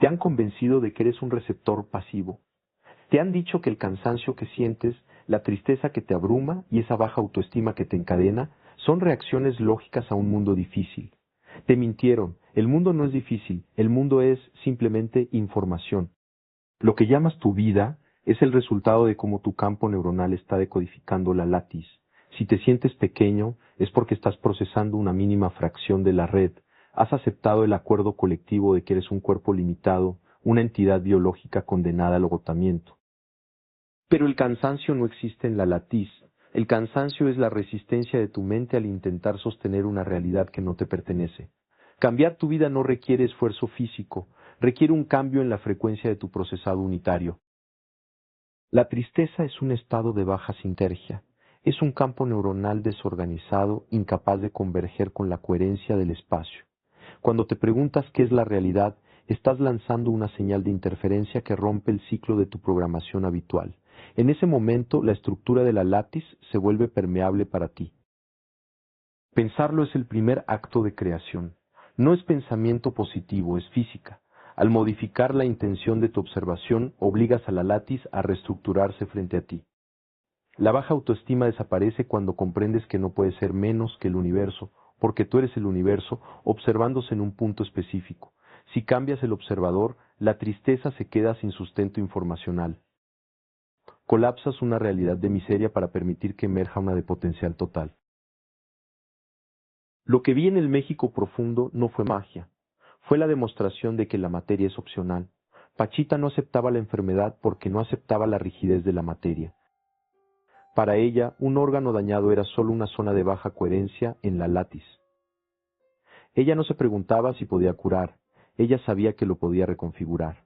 Te han convencido de que eres un receptor pasivo. Te han dicho que el cansancio que sientes, la tristeza que te abruma y esa baja autoestima que te encadena son reacciones lógicas a un mundo difícil. Te mintieron, el mundo no es difícil, el mundo es simplemente información. Lo que llamas tu vida es el resultado de cómo tu campo neuronal está decodificando la látiz. Si te sientes pequeño, es porque estás procesando una mínima fracción de la red. Has aceptado el acuerdo colectivo de que eres un cuerpo limitado, una entidad biológica condenada al agotamiento. Pero el cansancio no existe en la latiz. El cansancio es la resistencia de tu mente al intentar sostener una realidad que no te pertenece. Cambiar tu vida no requiere esfuerzo físico, requiere un cambio en la frecuencia de tu procesado unitario. La tristeza es un estado de baja sinergia. Es un campo neuronal desorganizado, incapaz de converger con la coherencia del espacio. Cuando te preguntas qué es la realidad, estás lanzando una señal de interferencia que rompe el ciclo de tu programación habitual. En ese momento, la estructura de la látiz se vuelve permeable para ti. Pensarlo es el primer acto de creación. No es pensamiento positivo, es física. Al modificar la intención de tu observación, obligas a la látiz a reestructurarse frente a ti. La baja autoestima desaparece cuando comprendes que no puedes ser menos que el universo, porque tú eres el universo observándose en un punto específico. Si cambias el observador, la tristeza se queda sin sustento informacional. Colapsas una realidad de miseria para permitir que emerja una de potencial total. Lo que vi en el México profundo no fue magia, fue la demostración de que la materia es opcional. Pachita no aceptaba la enfermedad porque no aceptaba la rigidez de la materia. Para ella, un órgano dañado era solo una zona de baja coherencia en la látiz. Ella no se preguntaba si podía curar, ella sabía que lo podía reconfigurar.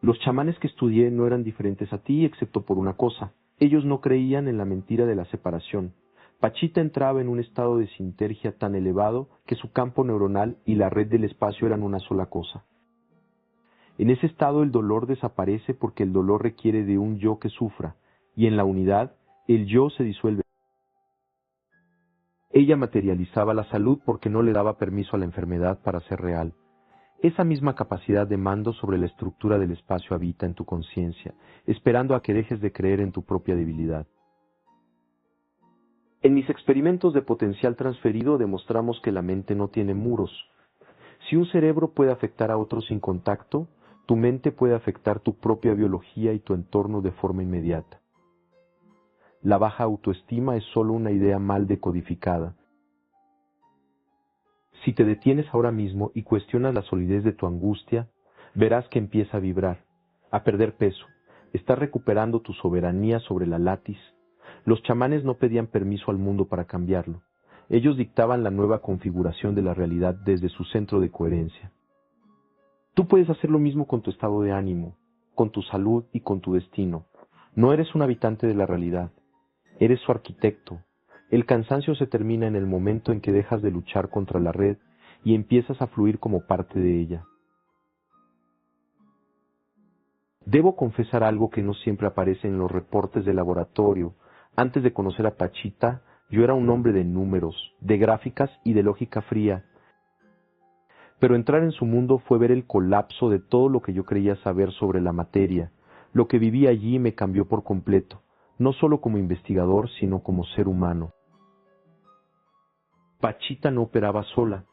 Los chamanes que estudié no eran diferentes a ti excepto por una cosa, ellos no creían en la mentira de la separación. Pachita entraba en un estado de sinergia tan elevado que su campo neuronal y la red del espacio eran una sola cosa. En ese estado el dolor desaparece porque el dolor requiere de un yo que sufra, y en la unidad el yo se disuelve. Ella materializaba la salud porque no le daba permiso a la enfermedad para ser real. Esa misma capacidad de mando sobre la estructura del espacio habita en tu conciencia, esperando a que dejes de creer en tu propia debilidad. En mis experimentos de potencial transferido demostramos que la mente no tiene muros. Si un cerebro puede afectar a otro sin contacto, tu mente puede afectar tu propia biología y tu entorno de forma inmediata. La baja autoestima es solo una idea mal decodificada. Si te detienes ahora mismo y cuestionas la solidez de tu angustia, verás que empieza a vibrar, a perder peso. Estás recuperando tu soberanía sobre la látiz. Los chamanes no pedían permiso al mundo para cambiarlo. Ellos dictaban la nueva configuración de la realidad desde su centro de coherencia. Tú puedes hacer lo mismo con tu estado de ánimo, con tu salud y con tu destino. No eres un habitante de la realidad, eres su arquitecto. El cansancio se termina en el momento en que dejas de luchar contra la red y empiezas a fluir como parte de ella. Debo confesar algo que no siempre aparece en los reportes de laboratorio. Antes de conocer a Pachita, yo era un hombre de números, de gráficas y de lógica fría. Pero entrar en su mundo fue ver el colapso de todo lo que yo creía saber sobre la materia. Lo que viví allí me cambió por completo, no solo como investigador, sino como ser humano. Pachita no operaba sola.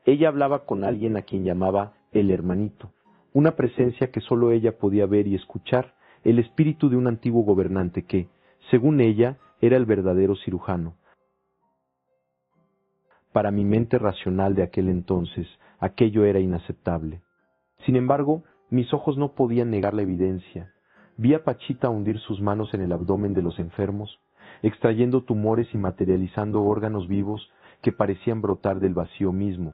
Ella hablaba con alguien a quien llamaba el hermanito, una presencia que solo ella podía ver y escuchar, el espíritu de un antiguo gobernante que, según ella, era el verdadero cirujano. Para mi mente racional de aquel entonces, aquello era inaceptable. Sin embargo, mis ojos no podían negar la evidencia. Vi a Pachita hundir sus manos en el abdomen de los enfermos, extrayendo tumores y materializando órganos vivos que parecían brotar del vacío mismo.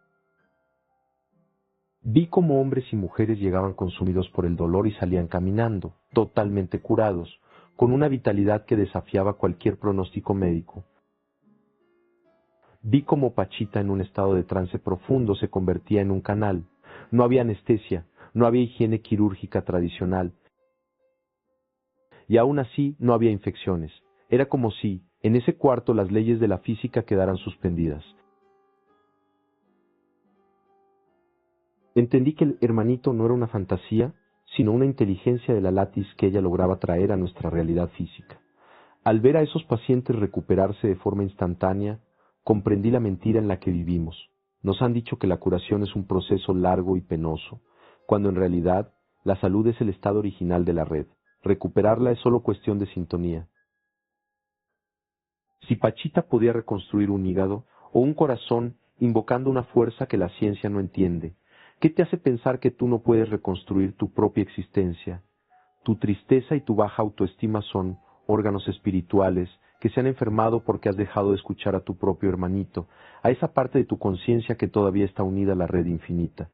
Vi cómo hombres y mujeres llegaban consumidos por el dolor y salían caminando, totalmente curados, con una vitalidad que desafiaba cualquier pronóstico médico. Vi cómo Pachita en un estado de trance profundo se convertía en un canal. No había anestesia, no había higiene quirúrgica tradicional. Y aún así no había infecciones. Era como si, en ese cuarto, las leyes de la física quedaran suspendidas. Entendí que el hermanito no era una fantasía, sino una inteligencia de la látiz que ella lograba traer a nuestra realidad física. Al ver a esos pacientes recuperarse de forma instantánea, comprendí la mentira en la que vivimos. Nos han dicho que la curación es un proceso largo y penoso, cuando en realidad la salud es el estado original de la red. Recuperarla es solo cuestión de sintonía. Si Pachita podía reconstruir un hígado o un corazón invocando una fuerza que la ciencia no entiende, ¿qué te hace pensar que tú no puedes reconstruir tu propia existencia? Tu tristeza y tu baja autoestima son órganos espirituales que se han enfermado porque has dejado de escuchar a tu propio hermanito, a esa parte de tu conciencia que todavía está unida a la red infinita.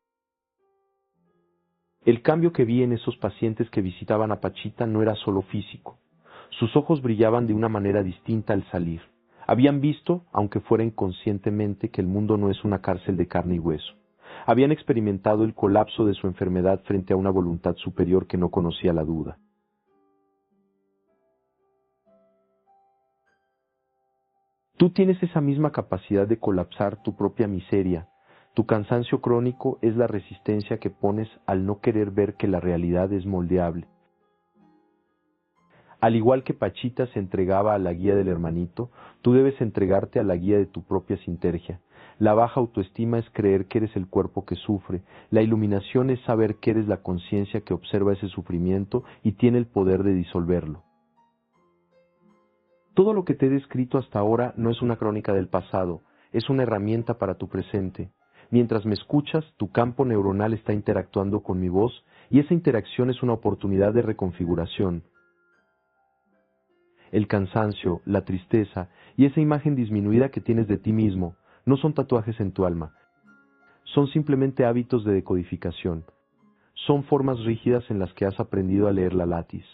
El cambio que vi en esos pacientes que visitaban a Pachita no era solo físico. Sus ojos brillaban de una manera distinta al salir. Habían visto, aunque fuera inconscientemente, que el mundo no es una cárcel de carne y hueso. Habían experimentado el colapso de su enfermedad frente a una voluntad superior que no conocía la duda. Tú tienes esa misma capacidad de colapsar tu propia miseria. Tu cansancio crónico es la resistencia que pones al no querer ver que la realidad es moldeable. Al igual que Pachita se entregaba a la guía del hermanito, tú debes entregarte a la guía de tu propia sintergia. La baja autoestima es creer que eres el cuerpo que sufre. La iluminación es saber que eres la conciencia que observa ese sufrimiento y tiene el poder de disolverlo. Todo lo que te he descrito hasta ahora no es una crónica del pasado, es una herramienta para tu presente. Mientras me escuchas, tu campo neuronal está interactuando con mi voz y esa interacción es una oportunidad de reconfiguración. El cansancio, la tristeza y esa imagen disminuida que tienes de ti mismo no son tatuajes en tu alma, son simplemente hábitos de decodificación. Son formas rígidas en las que has aprendido a leer la látiz.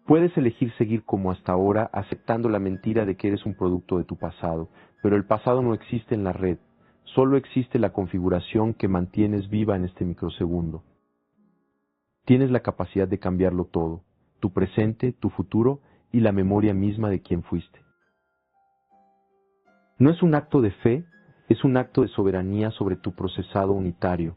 Puedes elegir seguir como hasta ahora, aceptando la mentira de que eres un producto de tu pasado, pero el pasado no existe en la red, solo existe la configuración que mantienes viva en este microsegundo. Tienes la capacidad de cambiarlo todo, tu presente, tu futuro y la memoria misma de quién fuiste. No es un acto de fe, es un acto de soberanía sobre tu procesado unitario.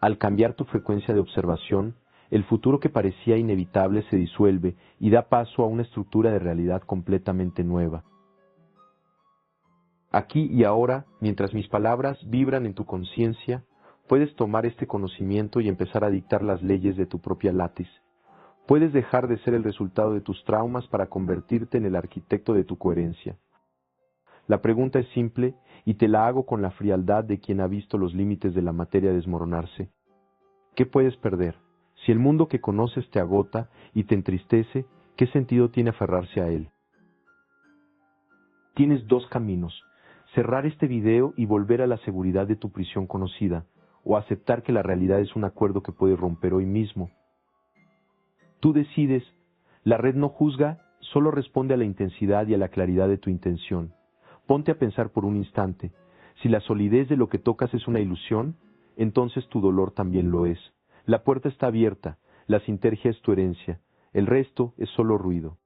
Al cambiar tu frecuencia de observación, el futuro que parecía inevitable se disuelve y da paso a una estructura de realidad completamente nueva. Aquí y ahora, mientras mis palabras vibran en tu conciencia, puedes tomar este conocimiento y empezar a dictar las leyes de tu propia látiz. Puedes dejar de ser el resultado de tus traumas para convertirte en el arquitecto de tu coherencia. La pregunta es simple y te la hago con la frialdad de quien ha visto los límites de la materia desmoronarse. ¿Qué puedes perder? Si el mundo que conoces te agota y te entristece, ¿qué sentido tiene aferrarse a él? Tienes dos caminos: cerrar este video y volver a la seguridad de tu prisión conocida, o aceptar que la realidad es un acuerdo que puedes romper hoy mismo. Tú decides. La red no juzga, solo responde a la intensidad y a la claridad de tu intención. Ponte a pensar por un instante. Si la solidez de lo que tocas es una ilusión, entonces tu dolor también lo es. La puerta está abierta, la sintergia es tu herencia, el resto es solo ruido.